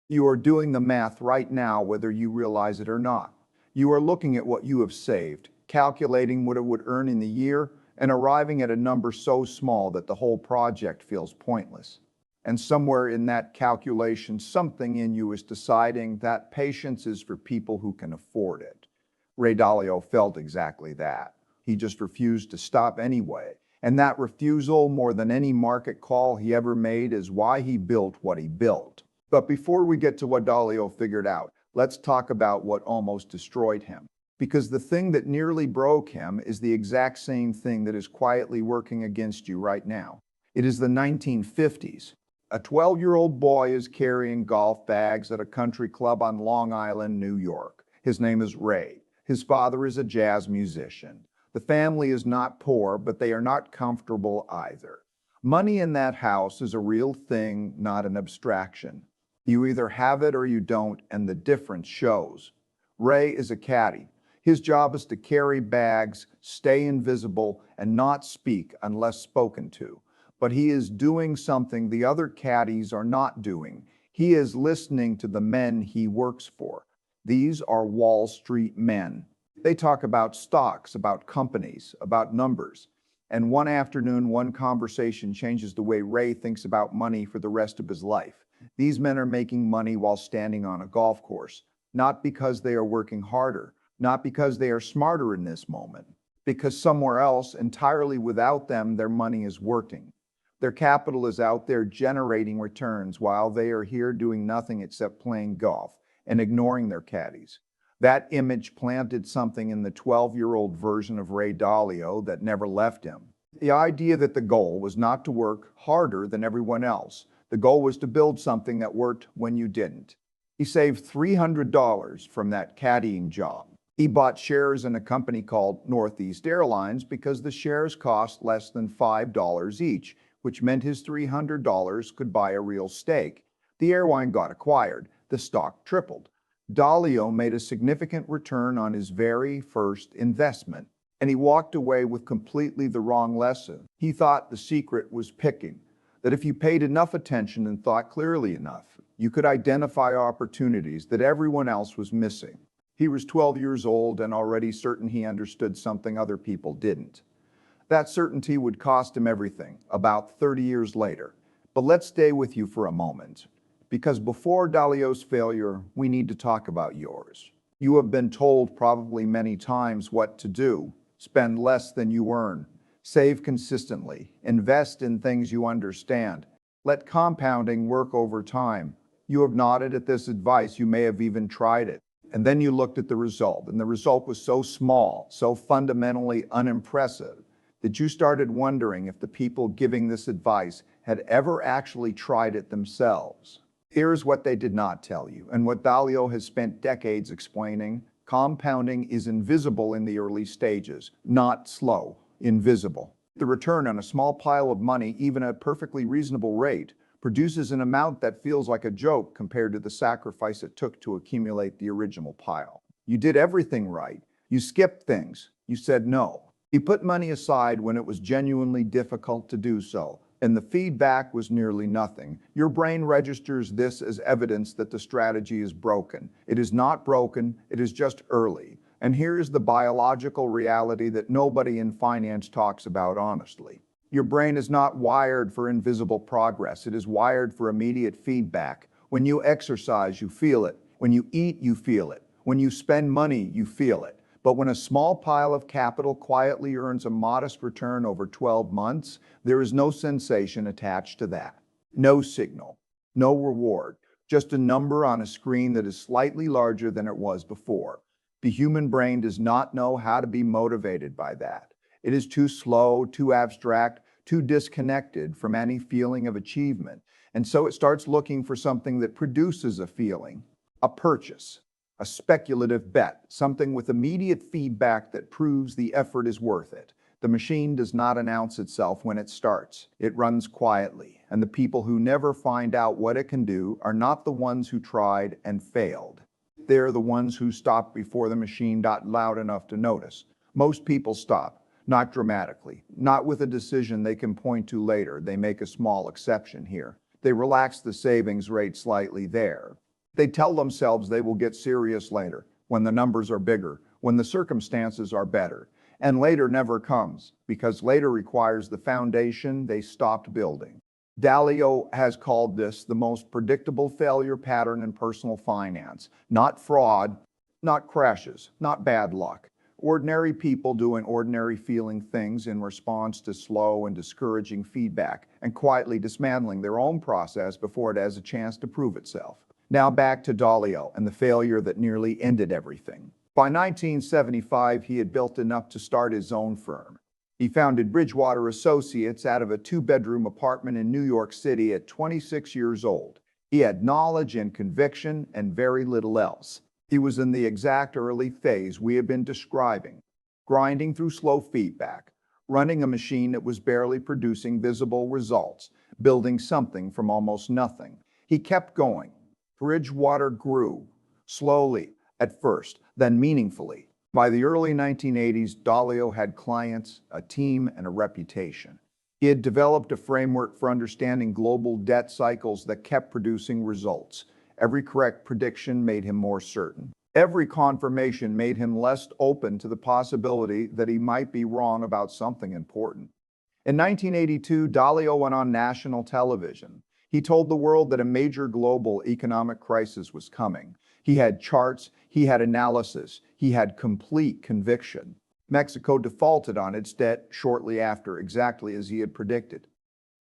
You are doing the math right now, whether you realize it or not. You are looking at what you have saved, calculating what it would earn in the year, and arriving at a number so small that the whole project feels pointless. And somewhere in that calculation, something in you is deciding that patience is for people who can afford it. Ray Dalio felt exactly that. He just refused to stop anyway. And that refusal, more than any market call he ever made, is why he built what he built. But before we get to what Dalio figured out, let's talk about what almost destroyed him. Because the thing that nearly broke him is the exact same thing that is quietly working against you right now. It is the 1950s. A 12-year-old boy is carrying golf bags at a country club on Long Island, New York. His name is Ray. His father is a jazz musician. The family is not poor, but they are not comfortable either. Money in that house is a real thing, not an abstraction. You either have it or you don't, and the difference shows. Ray is a caddy. His job is to carry bags, stay invisible, and not speak unless spoken to. But he is doing something the other caddies are not doing. He is listening to the men he works for. These are Wall Street men. They talk about stocks, about companies, about numbers. And one afternoon, one conversation changes the way Ray thinks about money for the rest of his life. These men are making money while standing on a golf course, not because they are working harder, not because they are smarter in this moment, because somewhere else, entirely without them, their money is working. Their capital is out there generating returns while they are here doing nothing except playing golf and ignoring their caddies. That image planted something in the 12-year-old version of Ray Dalio that never left him. The idea that the goal was not to work harder than everyone else. The goal was to build something that worked when you didn't. He saved $300 from that caddying job. He bought shares in a company called Northeast Airlines because the shares cost less than $5 each, which meant his $300 could buy a real steak. The airline got acquired. The stock tripled. Dalio made a significant return on his very first investment, and he walked away with completely the wrong lesson. He thought the secret was picking, that if you paid enough attention and thought clearly enough, you could identify opportunities that everyone else was missing. He was 12 years old and already certain he understood something other people didn't. That certainty would cost him everything, about 30 years later. But let's stay with you for a moment. Because before Dalio's failure, we need to talk about yours. You have been told probably many times what to do. Spend less than you earn. Save consistently. Invest in things you understand. Let compounding work over time. You have nodded at this advice. You may have even tried it. And then you looked at the result, and the result was so small, so fundamentally unimpressive, that you started wondering if the people giving this advice had ever actually tried it themselves. Here's what they did not tell you, and what Dalio has spent decades explaining. Compounding is invisible in the early stages, not slow, invisible. The return on a small pile of money, even at a perfectly reasonable rate, produces an amount that feels like a joke compared to the sacrifice it took to accumulate the original pile. You did everything right. You skipped things. You said no. You put money aside when it was genuinely difficult to do so, and the feedback was nearly nothing. Your brain registers this as evidence that the strategy is broken. It is not broken, it is just early. And here's the biological reality that nobody in finance talks about honestly. Your brain is not wired for invisible progress. It is wired for immediate feedback. When you exercise, you feel it. When you eat, you feel it. When you spend money, you feel it. But when a small pile of capital quietly earns a modest return over 12 months, there is no sensation attached to that. No signal, no reward, just a number on a screen that is slightly larger than it was before. The human brain does not know how to be motivated by that. It is too slow, too abstract, too disconnected from any feeling of achievement. And so it starts looking for something that produces a feeling, a purchase, a speculative bet, something with immediate feedback that proves the effort is worth it. The machine does not announce itself when it starts. It runs quietly, and the people who never find out what it can do are not the ones who tried and failed. They're the ones who stopped before the machine got loud enough to notice. Most people stop. Not dramatically, not with a decision they can point to later. They make a small exception here. They relax the savings rate slightly there. They tell themselves they will get serious later, when the numbers are bigger, when the circumstances are better. And later never comes, because later requires the foundation they stopped building. Dalio has called this the most predictable failure pattern in personal finance. Not fraud, not crashes, not bad luck. Ordinary people doing ordinary feeling things in response to slow and discouraging feedback, and quietly dismantling their own process before it has a chance to prove itself. Now back to Dalio and the failure that nearly ended everything. By 1975, he had built enough to start his own firm. He founded Bridgewater Associates out of a two-bedroom apartment in New York City at 26 years old. He had knowledge and conviction and very little else. He was in the exact early phase we have been describing, grinding through slow feedback, running a machine that was barely producing visible results, building something from almost nothing. He kept going. Bridgewater grew, slowly at first, then meaningfully. By the early 1980s, Dalio had clients, a team, and a reputation. He had developed a framework for understanding global debt cycles that kept producing results. Every correct prediction made him more certain. Every confirmation made him less open to the possibility that he might be wrong about something important. In 1982, Dalio went on national television. He told the world that a major global economic crisis was coming. He had charts, he had analysis, he had complete conviction. Mexico defaulted on its debt shortly after, exactly as he had predicted.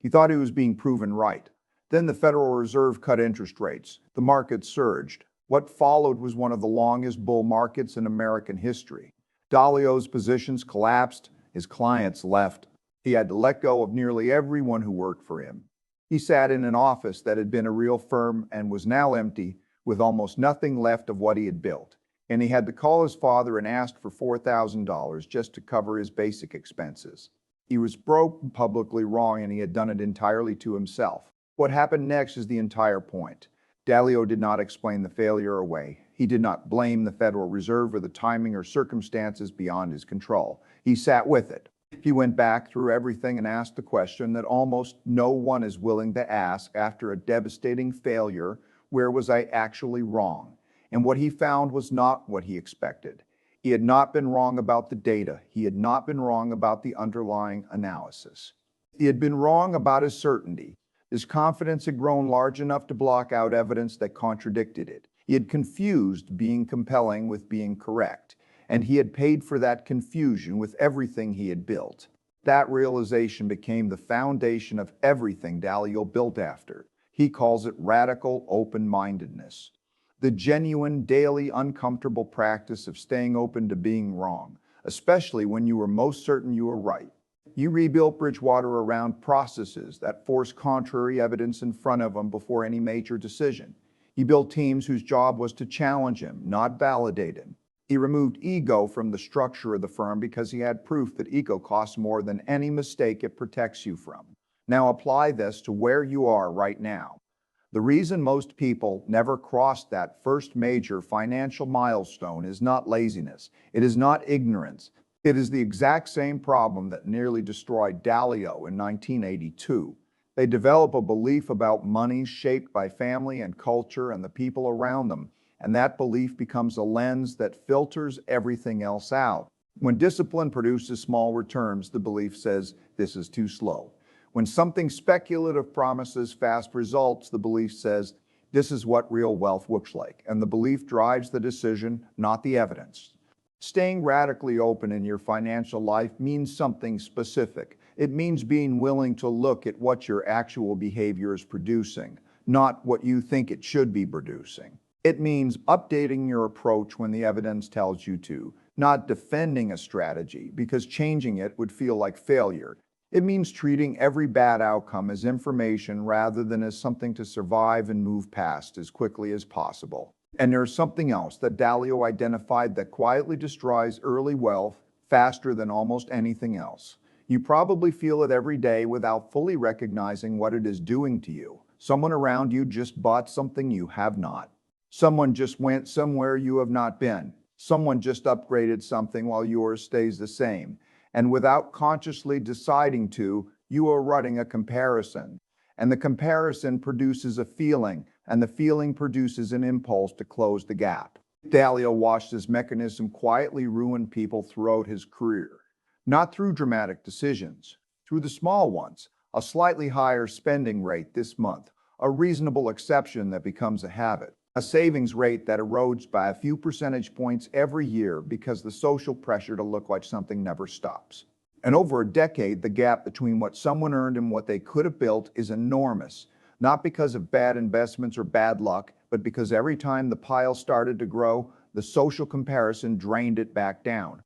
He thought he was being proven right. Then the Federal Reserve cut interest rates. The market surged. What followed was one of the longest bull markets in American history. Dalio's positions collapsed, his clients left. He had to let go of nearly everyone who worked for him. He sat in an office that had been a real firm and was now empty, with almost nothing left of what he had built. And he had to call his father and ask for $4,000 just to cover his basic expenses. He was broke and publicly wrong, and he had done it entirely to himself. What happened next is the entire point. Dalio did not explain the failure away. He did not blame the Federal Reserve for the timing or circumstances beyond his control. He sat with it. He went back through everything and asked the question that almost no one is willing to ask after a devastating failure: where was I actually wrong? And what he found was not what he expected. He had not been wrong about the data. He had not been wrong about the underlying analysis. He had been wrong about his certainty. His confidence had grown large enough to block out evidence that contradicted it. He had confused being compelling with being correct, and he had paid for that confusion with everything he had built. That realization became the foundation of everything Dalio built after. He calls it radical open-mindedness, the genuine, daily, uncomfortable practice of staying open to being wrong, especially when you were most certain you were right. You rebuilt Bridgewater around processes that forced contrary evidence in front of him before any major decision. He built teams whose job was to challenge him, not validate him. He removed ego from the structure of the firm because he had proof that ego costs more than any mistake it protects you from. Now apply this to where you are right now. The reason most people never cross that first major financial milestone is not laziness. It is not ignorance. It is the exact same problem that nearly destroyed Dalio in 1982. They develop a belief about money shaped by family and culture and the people around them, and that belief becomes a lens that filters everything else out. When discipline produces small returns, the belief says, this is too slow. When something speculative promises fast results, the belief says, this is what real wealth looks like, and the belief drives the decision, not the evidence. Staying radically open in your financial life means something specific. It means being willing to look at what your actual behavior is producing, not what you think it should be producing. It means updating your approach when the evidence tells you to, not defending a strategy because changing it would feel like failure. It means treating every bad outcome as information rather than as something to survive and move past as quickly as possible. And there's something else that Dalio identified that quietly destroys early wealth faster than almost anything else. You probably feel it every day without fully recognizing what it is doing to you. Someone around you just bought something you have not. Someone just went somewhere you have not been. Someone just upgraded something while yours stays the same. And without consciously deciding to, you are running a comparison. And the comparison produces a feeling, and the feeling produces an impulse to close the gap. Dalio watched this mechanism quietly ruin people throughout his career, not through dramatic decisions, through the small ones, a slightly higher spending rate this month, a reasonable exception that becomes a habit, a savings rate that erodes by a few percentage points every year because the social pressure to look like something never stops. And over a decade, the gap between what someone earned and what they could have built is enormous, not because of bad investments or bad luck, but because every time the pile started to grow, the social comparison drained it back down.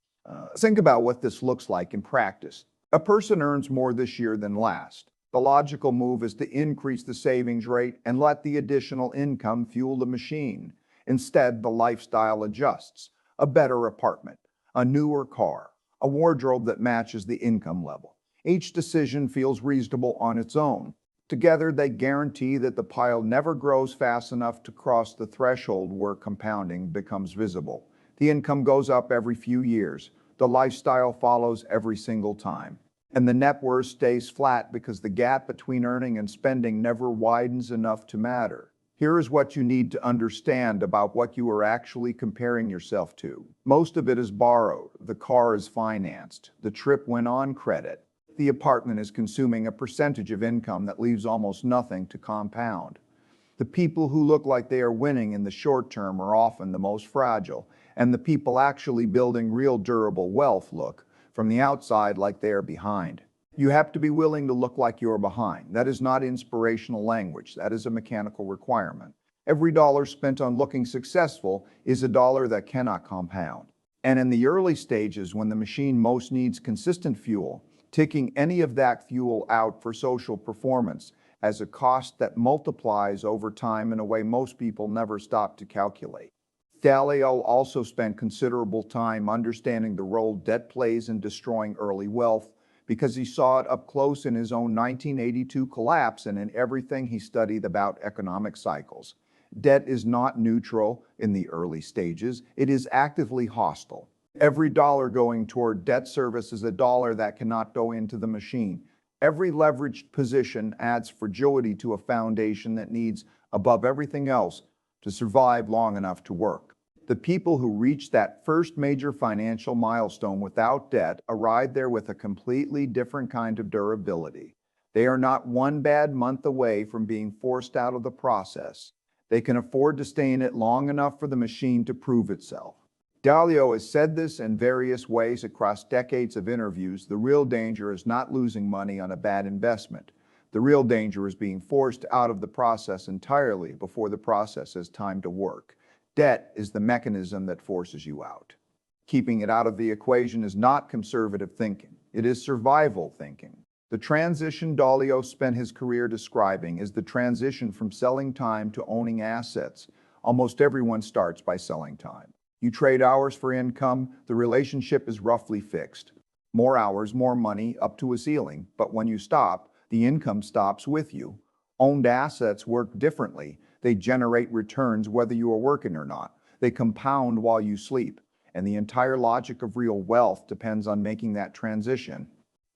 Think about what this looks like in practice. A person earns more this year than last. The logical move is to increase the savings rate and let the additional income fuel the machine. Instead, the lifestyle adjusts. A better apartment, a newer car, a wardrobe that matches the income level. Each decision feels reasonable on its own. Together, they guarantee that the pile never grows fast enough to cross the threshold where compounding becomes visible. The income goes up every few years. The lifestyle follows every single time. And the net worth stays flat because the gap between earning and spending never widens enough to matter. Here is what you need to understand about what you are actually comparing yourself to. Most of it is borrowed. The car is financed. The trip went on credit. The apartment is consuming a percentage of income that leaves almost nothing to compound. The people who look like they are winning in the short term are often the most fragile, and the people actually building real durable wealth look, from the outside, like they are behind. You have to be willing to look like you're behind. That is not inspirational language. That is a mechanical requirement. Every dollar spent on looking successful is a dollar that cannot compound. And in the early stages, when the machine most needs consistent fuel, taking any of that fuel out for social performance as a cost that multiplies over time in a way most people never stop to calculate. Dalio also spent considerable time understanding the role debt plays in destroying early wealth because he saw it up close in his own 1982 collapse and in everything he studied about economic cycles. Debt is not neutral in the early stages, it is actively hostile. Every dollar going toward debt service is a dollar that cannot go into the machine. Every leveraged position adds fragility to a foundation that needs, above everything else, to survive long enough to work. The people who reach that first major financial milestone without debt arrive there with a completely different kind of durability. They are not one bad month away from being forced out of the process. They can afford to stay in it long enough for the machine to prove itself. Dalio has said this in various ways across decades of interviews. The real danger is not losing money on a bad investment. The real danger is being forced out of the process entirely before the process has time to work. Debt is the mechanism that forces you out. Keeping it out of the equation is not conservative thinking. It is survival thinking. The transition Dalio spent his career describing is the transition from selling time to owning assets. Almost everyone starts by selling time. You trade hours for income, the relationship is roughly fixed. More hours, more money, up to a ceiling. But when you stop, the income stops with you. Owned assets work differently. They generate returns whether you are working or not. They compound while you sleep. And the entire logic of real wealth depends on making that transition.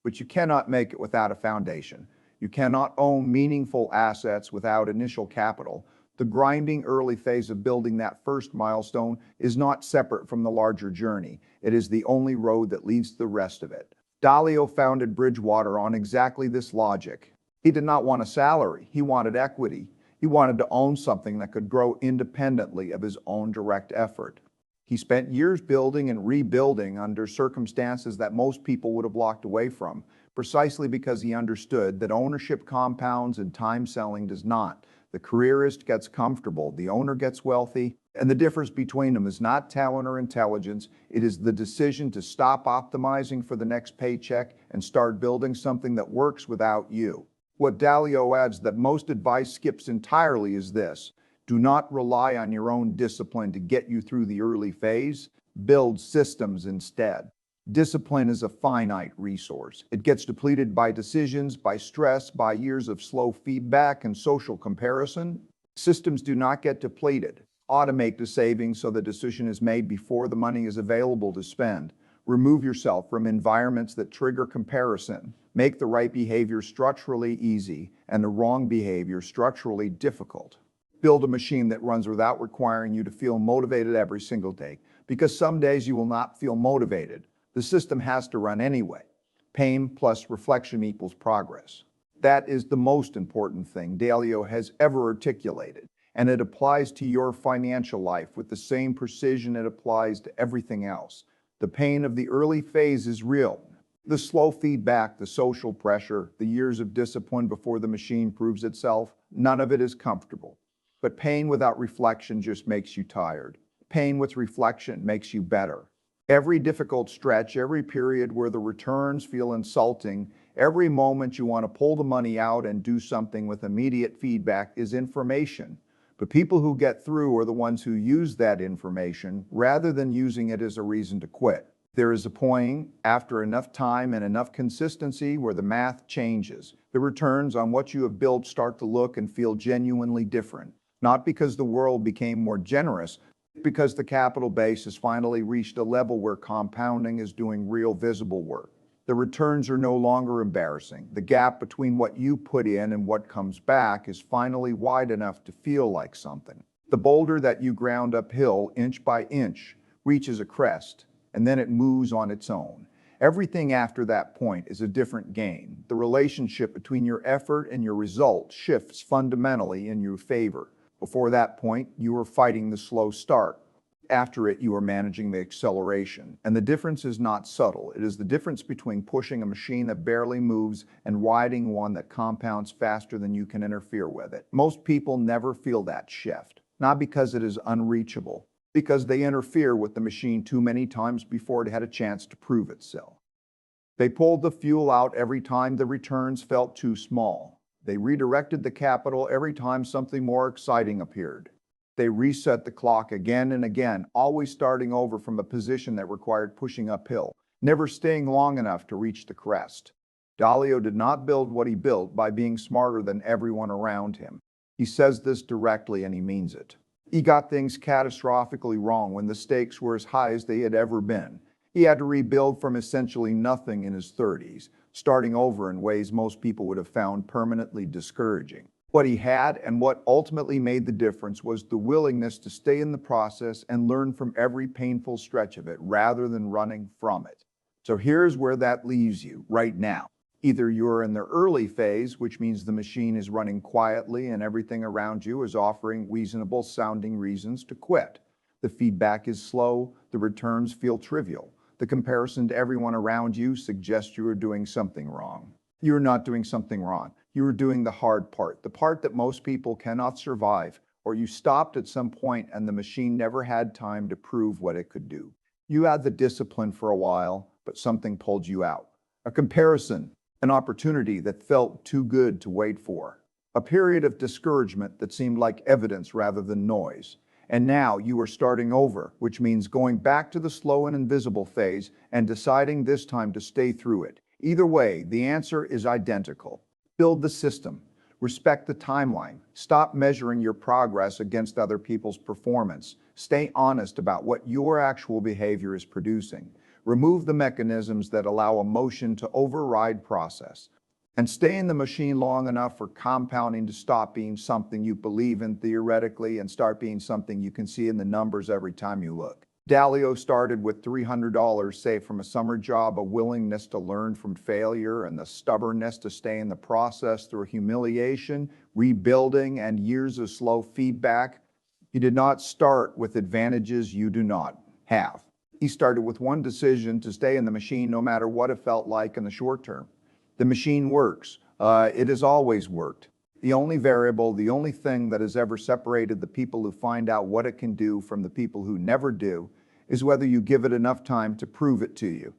But you cannot make it without a foundation. You cannot own meaningful assets without initial capital. The grinding early phase of building that first milestone is not separate from the larger journey. It is the only road that leads to the rest of it. Dalio founded Bridgewater on exactly this logic. He did not want a salary. He wanted equity. He wanted to own something that could grow independently of his own direct effort. He spent years building and rebuilding under circumstances that most people would have walked away from, precisely because he understood that ownership compounds and time selling does not. The careerist gets comfortable, the owner gets wealthy, and the difference between them is not talent or intelligence. It is the decision to stop optimizing for the next paycheck and start building something that works without you. What Dalio adds that most advice skips entirely is this: do not rely on your own discipline to get you through the early phase. Build systems instead. Discipline is a finite resource. It gets depleted by decisions, by stress, by years of slow feedback and social comparison. Systems do not get depleted. Automate the savings so the decision is made before the money is available to spend. Remove yourself from environments that trigger comparison. Make the right behavior structurally easy and the wrong behavior structurally difficult. Build a machine that runs without requiring you to feel motivated every single day, because some days you will not feel motivated. The system has to run anyway. Pain plus reflection equals progress. That is the most important thing Dalio has ever articulated, and it applies to your financial life with the same precision it applies to everything else. The pain of the early phase is real. The slow feedback, the social pressure, the years of discipline before the machine proves itself, none of it is comfortable. But pain without reflection just makes you tired. Pain with reflection makes you better. Every difficult stretch, every period where the returns feel insulting, every moment you want to pull the money out and do something with immediate feedback is information. But people who get through are the ones who use that information rather than using it as a reason to quit. There is a point, after enough time and enough consistency, where the math changes. The returns on what you have built start to look and feel genuinely different. Not because the world became more generous, because the capital base has finally reached a level where compounding is doing real visible work. The returns are no longer embarrassing. The gap between what you put in and what comes back is finally wide enough to feel like something. The boulder that you ground uphill, inch by inch, reaches a crest, and then it moves on its own. Everything after that point is a different game. The relationship between your effort and your result shifts fundamentally in your favor. Before that point, you were fighting the slow start. After it, you are managing the acceleration. And the difference is not subtle. It is the difference between pushing a machine that barely moves and riding one that compounds faster than you can interfere with it. Most people never feel that shift, not because it is unreachable, because they interfere with the machine too many times before it had a chance to prove itself. They pulled the fuel out every time the returns felt too small. They redirected the capital every time something more exciting appeared. They reset the clock again and again, always starting over from a position that required pushing uphill, never staying long enough to reach the crest. Dalio did not build what he built by being smarter than everyone around him. He says this directly and he means it. He got things catastrophically wrong when the stakes were as high as they had ever been. He had to rebuild from essentially nothing in his 30s, starting over in ways most people would have found permanently discouraging. What he had and what ultimately made the difference was the willingness to stay in the process and learn from every painful stretch of it rather than running from it. So here's where that leaves you right now. Either you're in the early phase, which means the machine is running quietly and everything around you is offering reasonable sounding reasons to quit. The feedback is slow, the returns feel trivial. The comparison to everyone around you suggests you are doing something wrong. You're not doing something wrong. You are doing the hard part, the part that most people cannot survive, or you stopped at some point and the machine never had time to prove what it could do. You had the discipline for a while, but something pulled you out. A comparison, an opportunity that felt too good to wait for. A period of discouragement that seemed like evidence rather than noise. And now you are starting over, which means going back to the slow and invisible phase and deciding this time to stay through it. Either way, the answer is identical. Build the system. Respect the timeline. Stop measuring your progress against other people's performance. Stay honest about what your actual behavior is producing. Remove the mechanisms that allow emotion to override process. And stay in the machine long enough for compounding to stop being something you believe in theoretically and start being something you can see in the numbers every time you look. Dalio started with $300 saved from a summer job, a willingness to learn from failure, and the stubbornness to stay in the process through humiliation, rebuilding, and years of slow feedback. He did not start with advantages you do not have. He started with one decision to stay in the machine no matter what it felt like in the short term. The machine works. It has always worked. The only variable, the only thing that has ever separated the people who find out what it can do from the people who never do is whether you give it enough time to prove it to you.